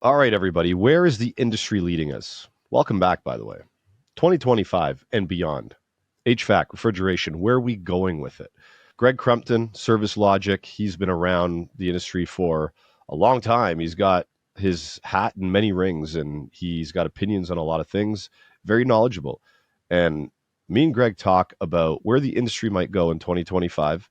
All right, everybody, where is the industry leading us? Welcome back, by the way. 2025 and beyond. HVAC, refrigeration, where are we going with it? Greg Crumpton, Service Logic, he's been around the industry for a long time. He's got his hat in many rings and he's got opinions on a lot of things, very knowledgeable. And me and Greg talk about where the industry might go in 2025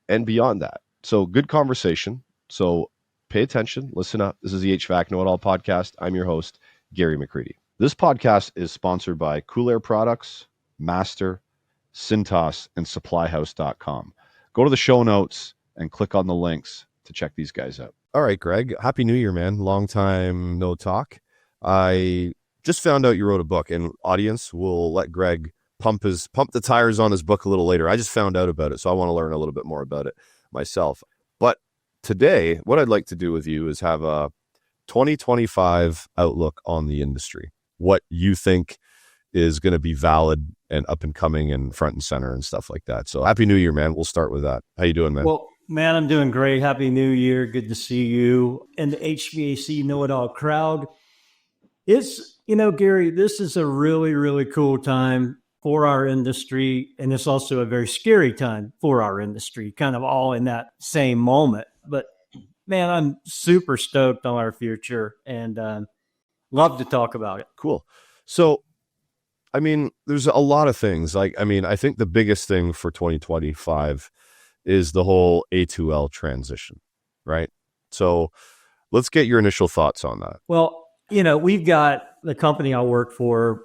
and beyond that. So, good conversation. So, pay attention, listen up. This is the HVAC Know It All podcast. I'm your host, Gary McCreadie. This podcast is sponsored by Cool Air Products, Master, Cintas, and SupplyHouse.com. Go to the show notes and click on the links to check these guys out. All right, Greg. Happy New Year, man. Long time no talk. I just found out you wrote a book, and audience will let Greg pump the tires on his book a little later. I just found out about it, so I want to learn a little bit more about it myself. But today, what I'd like to do with you is have a 2025 outlook on the industry. What you think is going to be valid and up and coming and front and center and stuff like that. So Happy New Year, man. We'll start with that. How you doing, man? Well, man, I'm doing great. Happy New Year. Good to see you and the HVAC Know It All crowd. Gary, this is a really, really cool time for our industry. And it's also a very scary time for our industry, kind of all in that same moment. But man, I'm super stoked on our future and love to talk about it. Cool. So, there's a lot of things. I think the biggest thing for 2025 is the whole A2L transition, right? So let's get your initial thoughts on that. Well, we've got the company I work for,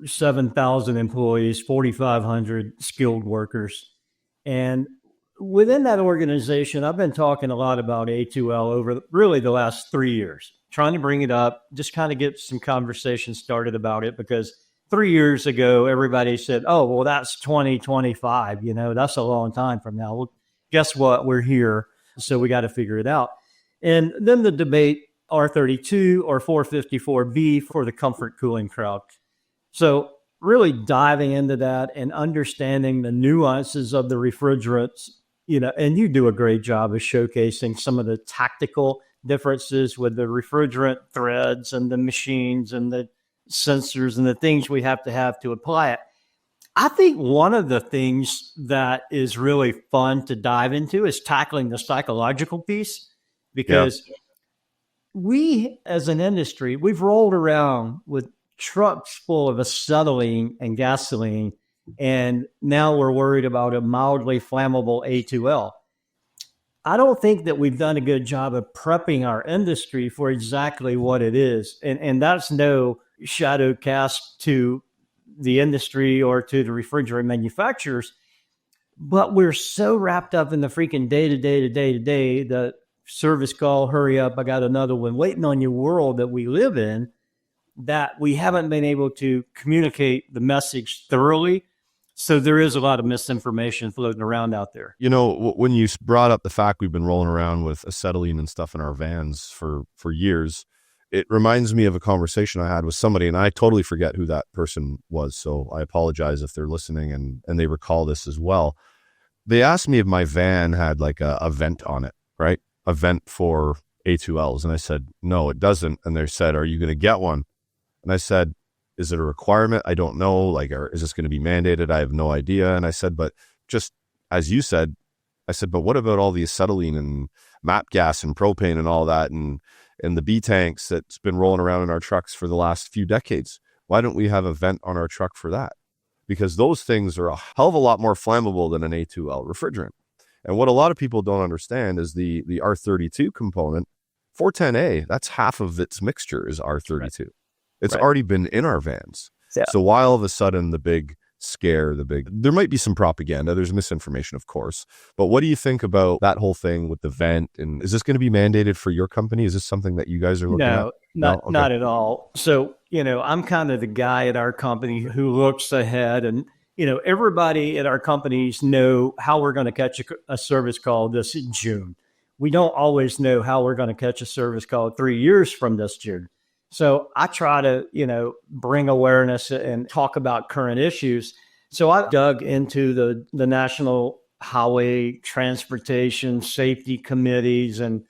7,000 employees, 4,500 skilled workers. And within that organization, I've been talking a lot about A2L over really the last 3 years, trying to bring it up, just kind of get some conversation started about it, because 3 years ago, everybody said, oh, well, that's 2025. That's a long time from now. Well, guess what? We're here. So we got to figure it out. And then the debate, R32 or 454B for the comfort cooling crowd. So really diving into that and understanding the nuances of the refrigerants, and you do a great job of showcasing some of the tactical differences with the refrigerant threads and the machines and the sensors and the things we have to apply it. I think one of the things that is really fun to dive into is tackling the psychological piece, because we as an industry, we've rolled around with trucks full of acetylene and gasoline, and now we're worried about a mildly flammable A2L. I don't think that we've done a good job of prepping our industry for exactly what it is. And that's no shadow cast to the industry or to the refrigerant manufacturers, but we're so wrapped up in the freaking day-to-day, the service call, hurry up, I got another one waiting on you world that we live in, that we haven't been able to communicate the message thoroughly. So there is a lot of misinformation floating around out there. When you brought up the fact we've been rolling around with acetylene and stuff in our vans for years, it reminds me of a conversation I had with somebody, and I totally forget who that person was. So I apologize if they're listening and they recall this as well. They asked me if my van had like a vent on it, right? A vent for A2Ls. And I said, no, it doesn't. And they said, are you going to get one? And I said, is it a requirement? I don't know. Or is this going to be mandated? I have no idea. And I said, but just as you said, but what about all the acetylene and MAP gas and propane and all that and the B tanks that's been rolling around in our trucks for the last few decades? Why don't we have a vent on our truck for that? Because those things are a hell of a lot more flammable than an A2L refrigerant. And what a lot of people don't understand is the R32 component, 410A, that's half of its mixture is R32. Right. It's already been in our vans. Yeah. So why all of a sudden the big scare, there might be some propaganda, there's misinformation, of course. But what do you think about that whole thing with the vent? And is this going to be mandated for your company? Is this something that you guys are looking at? No, not at all. So, I'm kind of the guy at our company who looks ahead, and, everybody at our companies know how we're going to catch a service call this June. We don't always know how we're going to catch a service call 3 years from this June. So I try to, bring awareness and talk about current issues. So I dug into the National Highway Transportation Safety Committees and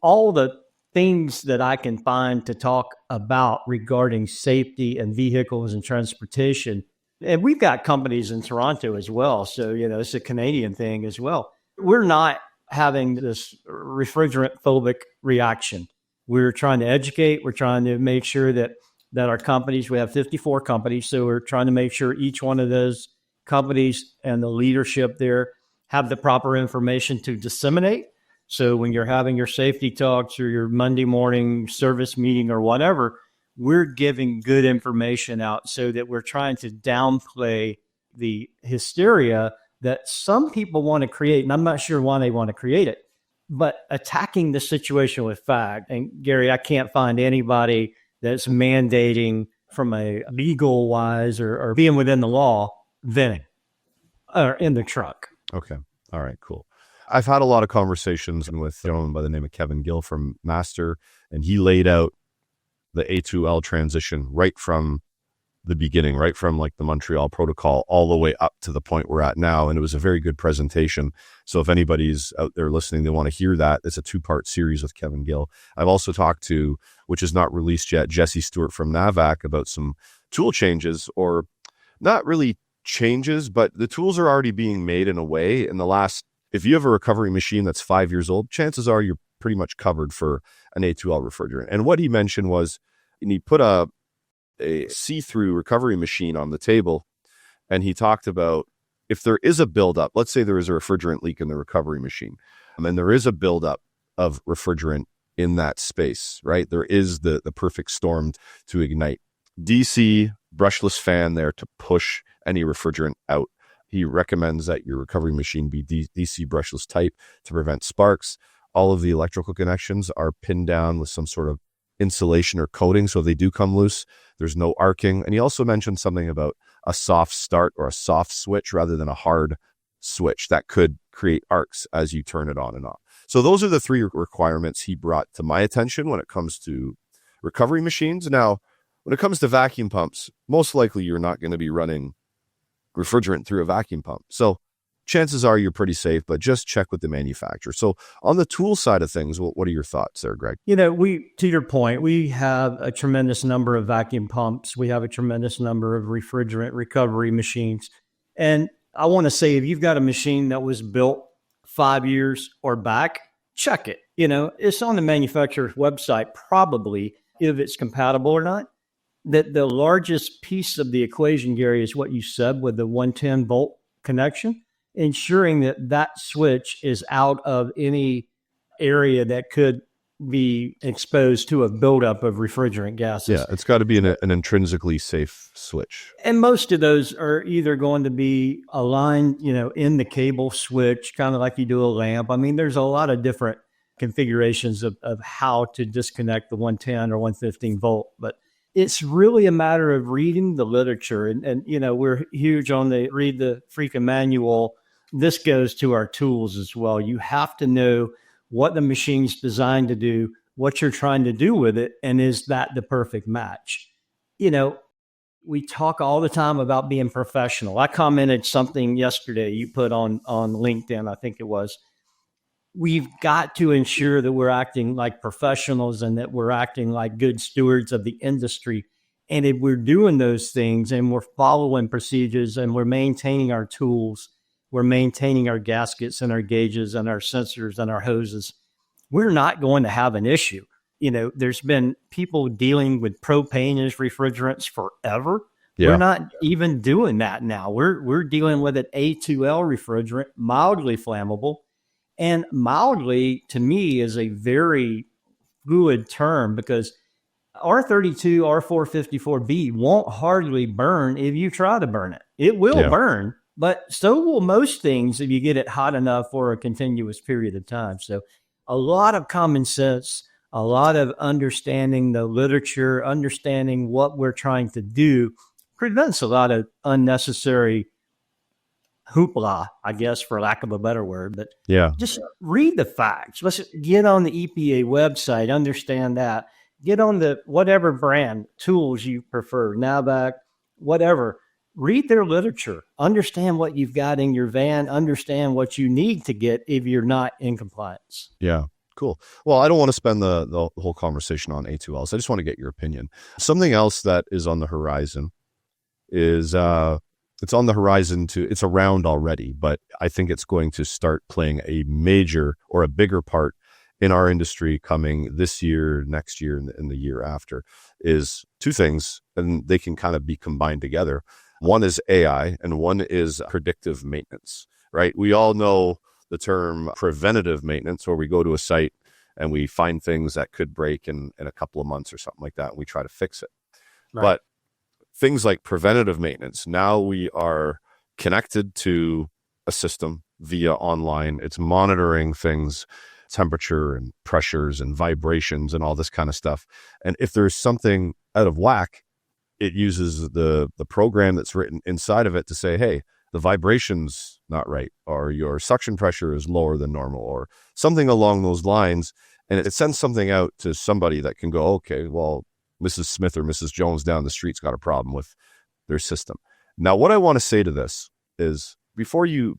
all the things that I can find to talk about regarding safety and vehicles and transportation. And we've got companies in Toronto as well. So, it's a Canadian thing as well. We're not having this refrigerant phobic reaction. We're trying to educate. We're trying to make sure that our companies, we have 54 companies. So we're trying to make sure each one of those companies and the leadership there have the proper information to disseminate. So when you're having your safety talks or your Monday morning service meeting or whatever, we're giving good information out so that we're trying to downplay the hysteria that some people want to create. And I'm not sure why they want to create it, but attacking the situation with fact. And Gary, I can't find anybody that's mandating from a legal wise or being within the law venting or in the truck. Okay. All right, cool. I've had a lot of conversations with a gentleman by the name of Kevin Gill from Master, and he laid out the A2L transition right from the beginning, right from like the Montreal Protocol all the way up to the point we're at now. And it was a very good presentation. So if anybody's out there listening, they want to hear that, it's a 2-part series with Kevin Gill. I've also talked to, which is not released yet, Jesse Stewart from NAVAC about some tool changes, or not really changes, but the tools are already being made in a way in the last, if you have a recovery machine that's 5 years old, chances are you're pretty much covered for an A2L refrigerant. And what he mentioned was, and he put a see-through recovery machine on the table, and he talked about if there is a buildup, let's say there is a refrigerant leak in the recovery machine, and there is a buildup of refrigerant in that space, right? There is the perfect storm to ignite. DC brushless fan there to push any refrigerant out. He recommends that your recovery machine be DC brushless type to prevent sparks. All of the electrical connections are pinned down with some sort of insulation or coating, so if they do come loose, there's no arcing. And he also mentioned something about a soft start or a soft switch rather than a hard switch that could create arcs as you turn it on and off. So those are the 3 requirements he brought to my attention when it comes to recovery machines. Now, when it comes to vacuum pumps, most likely you're not going to be running refrigerant through a vacuum pump. So chances are you're pretty safe, but just check with the manufacturer. So on the tool side of things, what are your thoughts there, Greg? To your point, we have a tremendous number of vacuum pumps. We have a tremendous number of refrigerant recovery machines. And I want to say, if you've got a machine that was built 5 years or back, check it. It's on the manufacturer's website, probably, if it's compatible or not. That the largest piece of the equation, Gary, is what you said with the 110 volt connection, ensuring that switch is out of any area that could be exposed to a buildup of refrigerant gases. Yeah, it's got to be an intrinsically safe switch. And most of those are either going to be aligned, in the cable switch, kind of like you do a lamp. I mean, there's a lot of different configurations of how to disconnect the 110 or 115 volt, but it's really a matter of reading the literature. And we're huge on the read the freaking manual. This goes to our tools as well. You have to know what the machine's designed to do, what you're trying to do with it, and is that the perfect match? We talk all the time about being professional. I commented something yesterday you put on LinkedIn, I think it was. We've got to ensure that we're acting like professionals and that we're acting like good stewards of the industry. And if we're doing those things and we're following procedures and we're maintaining our tools, we're maintaining our gaskets and our gauges and our sensors and our hoses, we're not going to have an issue. There's been people dealing with propane as refrigerants forever. Yeah. We're not even doing that now. We're dealing with an A2L refrigerant, mildly flammable. And mildly, to me, is a very fluid term because R32, R454B won't hardly burn if you try to burn it. It will burn, but so will most things if you get it hot enough for a continuous period of time. So a lot of common sense, a lot of understanding the literature, understanding what we're trying to do prevents a lot of unnecessary hoopla, I guess, for lack of a better word. But just read the facts. Let's get on the EPA website, understand that. Get on the whatever brand tools you prefer, NAVAC, whatever. Read their literature. Understand what you've got in your van. Understand what you need to get if you're not in compliance. Yeah. Cool. Well, I don't want to spend the whole conversation on A2Ls. I just want to get your opinion. Something else that is on the horizon is it's on the horizon it's around already, but I think it's going to start playing a major or a bigger part in our industry coming this year, next year, and the year after, is two things, and they can kind of be combined together. One is AI and one is predictive maintenance, right? We all know the term preventative maintenance, where we go to a site and we find things that could break in a couple of months or something like that, and we try to fix it. Right. But things like preventative maintenance, now we are connected to a system via online. It's monitoring things, temperature and pressures and vibrations and all this kind of stuff. And if there's something out of whack, it uses the program that's written inside of it to say, hey, the vibration's not right, or your suction pressure is lower than normal, or something along those lines. And it sends something out to somebody that can go, okay, well, Mrs. Smith or Mrs. Jones down the street's got a problem with their system. Now, what I want to say to this is, before you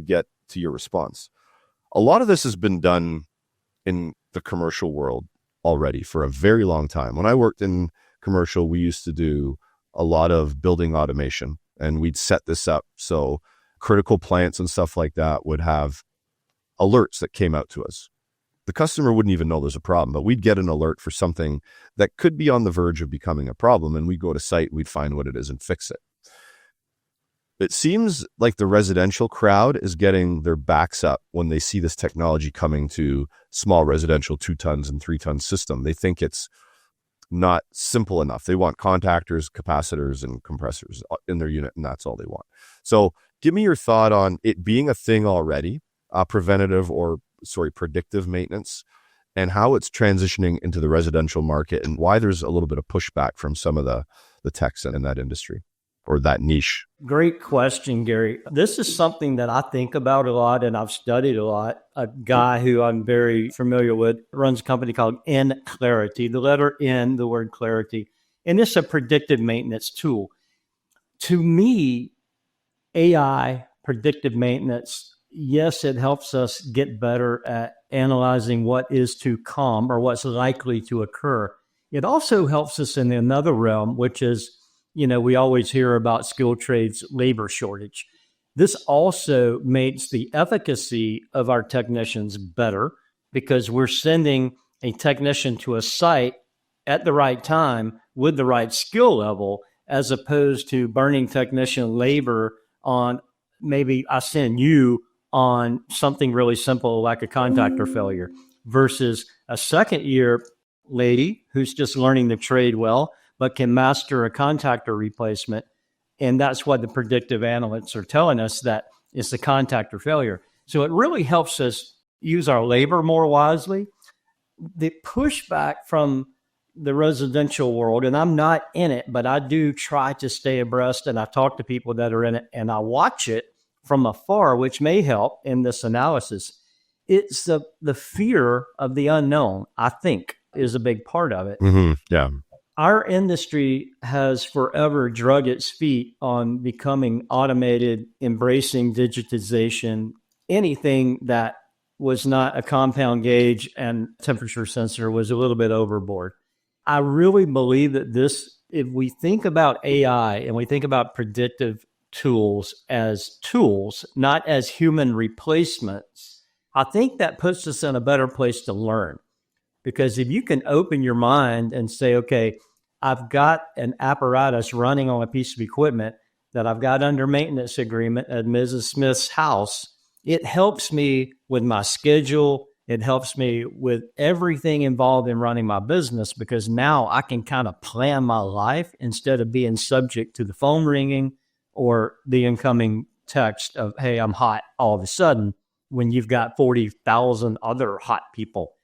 get to your response, a lot of this has been done in the commercial world already for a very long time. When I worked in commercial, we used to do a lot of building automation, and we'd set this up so critical plants and stuff like that would have alerts that came out to us. The customer wouldn't even know there's a problem, but we'd get an alert for something that could be on the verge of becoming a problem, and we'd go to site, we'd find what it is and fix it. It seems like the residential crowd is getting their backs up when they see this technology coming to small residential 2 tons and 3 ton system. They think it's not simple enough. They want contactors, capacitors, and compressors in their unit, and that's all they want. So give me your thought on it being a thing already, predictive maintenance, and how it's transitioning into the residential market, and why there's a little bit of pushback from some of the techs in that industry or that niche. Great question, Gary. This is something that I think about a lot and I've studied a lot. A guy who I'm very familiar with runs a company called Clarity, the letter N, the word clarity. And it's a predictive maintenance tool. To me, AI, predictive maintenance, yes, it helps us get better at analyzing what is to come or what's likely to occur. It also helps us in another realm, which is, we always hear about skilled trades labor shortage. This also makes the efficacy of our technicians better because we're sending a technician to a site at the right time with the right skill level, as opposed to burning technician labor on, maybe I send you on something really simple like a contactor failure, versus a second year lady who's just learning the trade well, but can master a contactor replacement. And that's what the predictive analytics are telling us, that it's the contactor failure. So it really helps us use our labor more wisely. The pushback from the residential world, and I'm not in it, but I do try to stay abreast, and I talk to people that are in it, and I watch it from afar, which may help in this analysis. It's the fear of the unknown, I think, is a big part of it. Mm-hmm. Yeah. Our industry has forever drug its feet on becoming automated, embracing digitization. Anything that was not a compound gauge and temperature sensor was a little bit overboard. I really believe that if we think about AI and we think about predictive tools as tools, not as human replacements, I think that puts us in a better place to learn. Because if you can open your mind and say, okay, I've got an apparatus running on a piece of equipment that I've got under maintenance agreement at Mrs. Smith's house, it helps me with my schedule. It helps me with everything involved in running my business, because now I can kind of plan my life instead of being subject to the phone ringing or the incoming text of, hey, I'm hot, all of a sudden, when you've got 40,000 other hot people.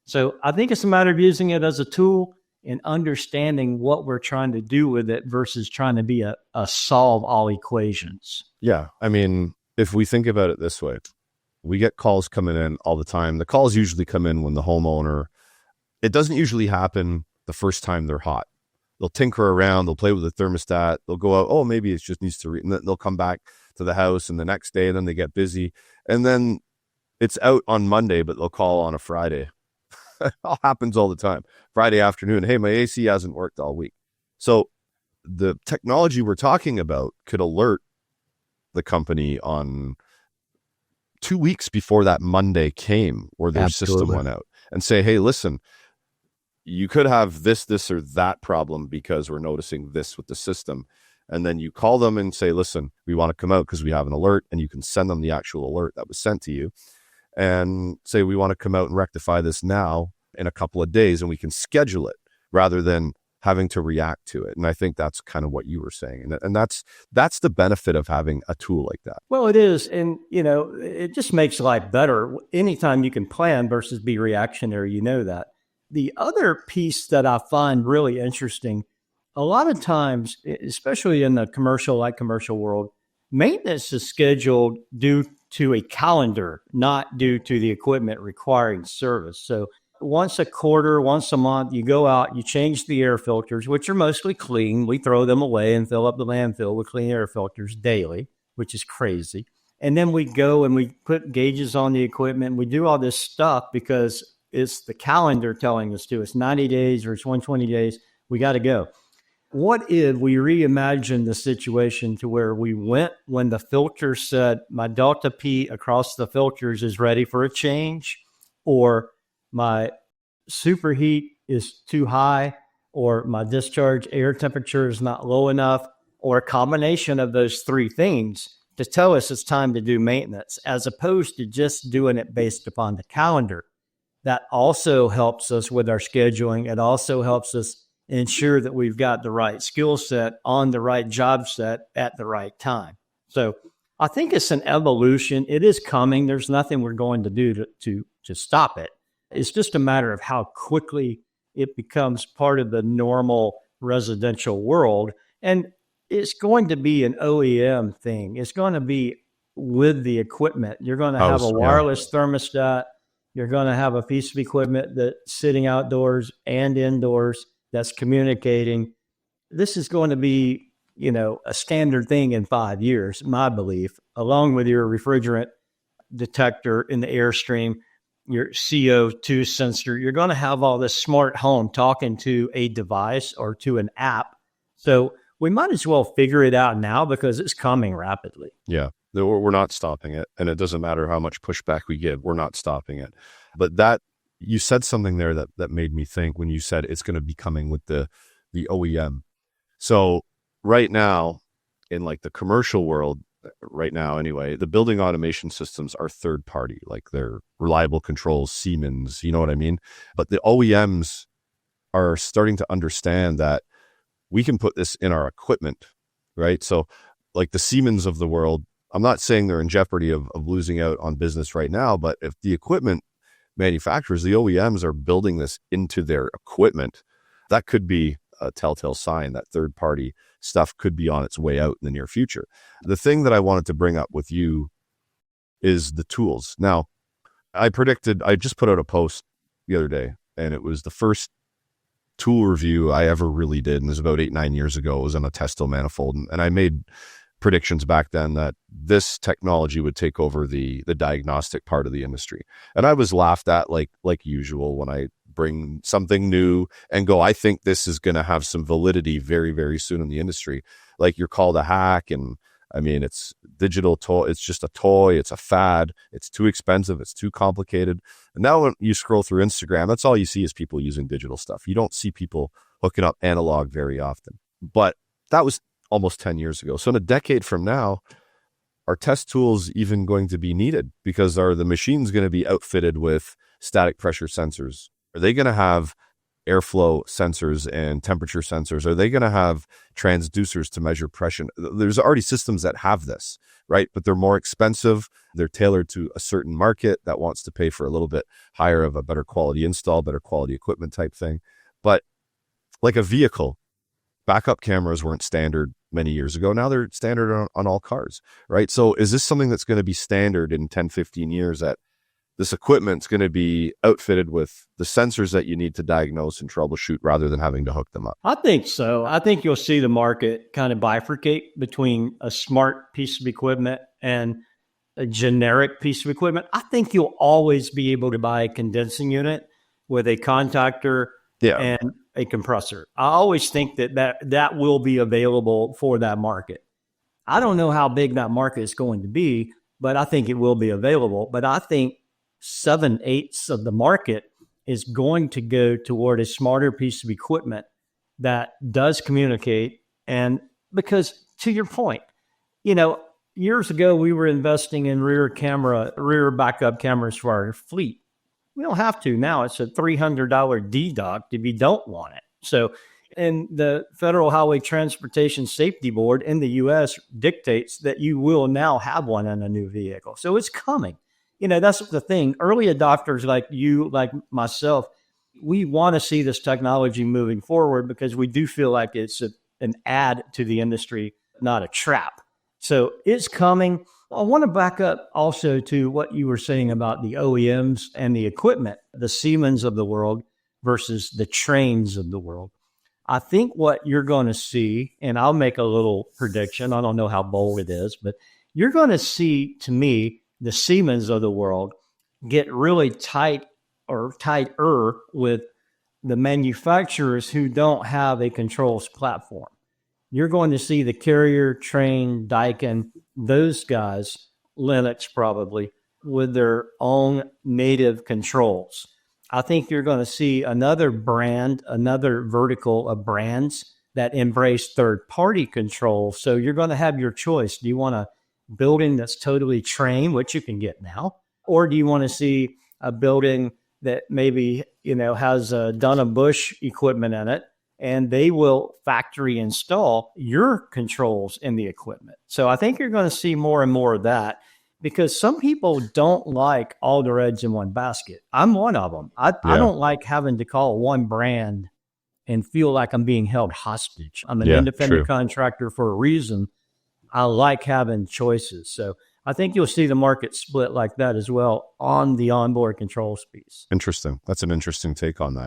So I think it's a matter of using it as a tool and understanding what we're trying to do with it versus trying to be a solve all equations. Yeah. I mean, if we think about it this way, we get calls coming in all the time. The calls usually come in when the homeowner, it doesn't usually happen the first time they're hot. They'll tinker around, they'll play with the thermostat, they'll go out, oh, maybe it just needs to, and then they'll come back to the house, and the next day, and then they get busy. And then it's out on Monday, but they'll call on a Friday. It all happens all the time. Friday afternoon, hey, my AC hasn't worked all week. So the technology we're talking about could alert the company on 2 weeks before that Monday came or their system went out and say, hey, listen, you could have this, or that problem because we're noticing this with the system. And then you call them and say, listen, we want to come out because we have an alert, and you can send them the actual alert that was sent to you and say, we want to come out and rectify this now in a couple of days, and we can schedule it rather than having to react to it. And I think that's kind of what you were saying. And that's the benefit of having a tool like that. Well, it is. And, it just makes life better anytime you can plan versus be reactionary, that. The other piece that I find really interesting, a lot of times, especially in the commercial world, maintenance is scheduled due to a calendar, not due to the equipment requiring service. So once a quarter, once a month, you go out, you change the air filters, which are mostly clean. We throw them away and fill up the landfill with clean air filters daily, which is crazy. And then we go and we put gauges on the equipment. We do all this stuff because it's the calendar telling us to. It's 90 days or it's 120 days. We got to go. What if we reimagine the situation to where we went when the filter said, my delta P across the filters is ready for a change, or my superheat is too high, or my discharge air temperature is not low enough, or a combination of those three things to tell us it's time to do maintenance, as opposed to just doing it based upon the calendar. That also helps us with our scheduling. It also helps us ensure that we've got the right skill set on the right job set at the right time. So I think it's an evolution. It is coming. There's nothing we're going to do to stop it. It's just a matter of how quickly it becomes part of the normal residential world. And it's going to be an OEM thing. It's going to be with the equipment. You're going to have a wireless thermostat. You're going to have a piece of equipment that's sitting outdoors and indoors that's communicating. This is going to be, a standard thing in 5 years, my belief, along with your refrigerant detector in the airstream, your CO2 sensor. You're going to have all this smart home talking to a device or to an app. So we might as well figure it out now because it's coming rapidly. Yeah. We're not stopping it. And it doesn't matter how much pushback we give, we're not stopping it. But that, you said something there that made me think when you said it's going to be coming with the OEM. So right now, in like the commercial world, right now anyway, the building automation systems are third party, like they're Reliable Controls, Siemens, you know what I mean? But the OEMs are starting to understand that we can put this in our equipment, right? So like the Siemens of the world, I'm not saying they're in jeopardy of losing out on business right now, but if the equipment manufacturers, the OEMs, are building this into their equipment, that could be a telltale sign that third-party stuff could be on its way out in the near future. The thing that I wanted to bring up with you is the tools. Now, I just put out a post the other day, and it was the first tool review I ever really did, and it was about 8-9 years ago. It was on a Testo manifold, and I made predictions back then that this technology would take over the diagnostic part of the industry. And I was laughed at like usual when I bring something new and go, I think this is going to have some validity very, very soon in the industry. Like, you're called a hack, and I mean, it's digital toy. It's just a toy. It's a fad. It's too expensive. It's too complicated. And now when you scroll through Instagram, that's all you see is people using digital stuff. You don't see people hooking up analog very often. But that was almost 10 years ago. So in a decade from now, are test tools even going to be needed? Because are the machines going to be outfitted with static pressure sensors? Are they going to have airflow sensors and temperature sensors? Are they going to have transducers to measure pressure? There's already systems that have this, right? But they're more expensive. They're tailored to a certain market that wants to pay for a little bit higher of a better quality install, better quality equipment type thing. But like a vehicle, backup cameras weren't standard many years ago. Now they're standard on all cars, right? So is this something that's going to be standard in 10, 15 years, that this equipment's going to be outfitted with the sensors that you need to diagnose and troubleshoot rather than having to hook them up? I think so. I think you'll see the market kind of bifurcate between a smart piece of equipment and a generic piece of equipment. I think you'll always be able to buy a condensing unit with a contactor Yeah. and a compressor. I always think that will be available for that market. I don't know how big that market is going to be, but I think it will be available. But I think 7/8 of the market is going to go toward a smarter piece of equipment that does communicate. And because to your point, years ago we were investing in rear backup cameras for our fleet. We don't have to now. It's a $300 deduct if you don't want it. So, and the Federal Highway Transportation Safety Board in the U.S. dictates that you will now have one in a new vehicle. So it's coming. That's the thing. Early adopters like you, like myself, we want to see this technology moving forward because we do feel like it's an add to the industry, not a trap. So it's coming. I want to back up also to what you were saying about the OEMs and the equipment, the Siemens of the world versus the Trains of the world. I think what you're going to see, and I'll make a little prediction, I don't know how bold it is, but you're going to see, to me, the Siemens of the world get really tight or tighter with the manufacturers who don't have a controls platform. You're going to see the Carrier, Train, Daikin, those guys, Lennox probably, with their own native controls. I think you're going to see another brand, another vertical of brands that embrace third-party control. So you're going to have your choice. Do you want a building that's totally Train, which you can get now, or do you want to see a building that maybe has a Dun-and-Bush equipment in it, and they will factory install your controls in the equipment? So I think you're going to see more and more of that, because some people don't like all their eggs in one basket. I'm one of them. I don't like having to call one brand and feel like I'm being held hostage. I'm an independent contractor for a reason. I like having choices. So I think you'll see the market split like that as well on the onboard controls piece. Interesting. That's an interesting take on that.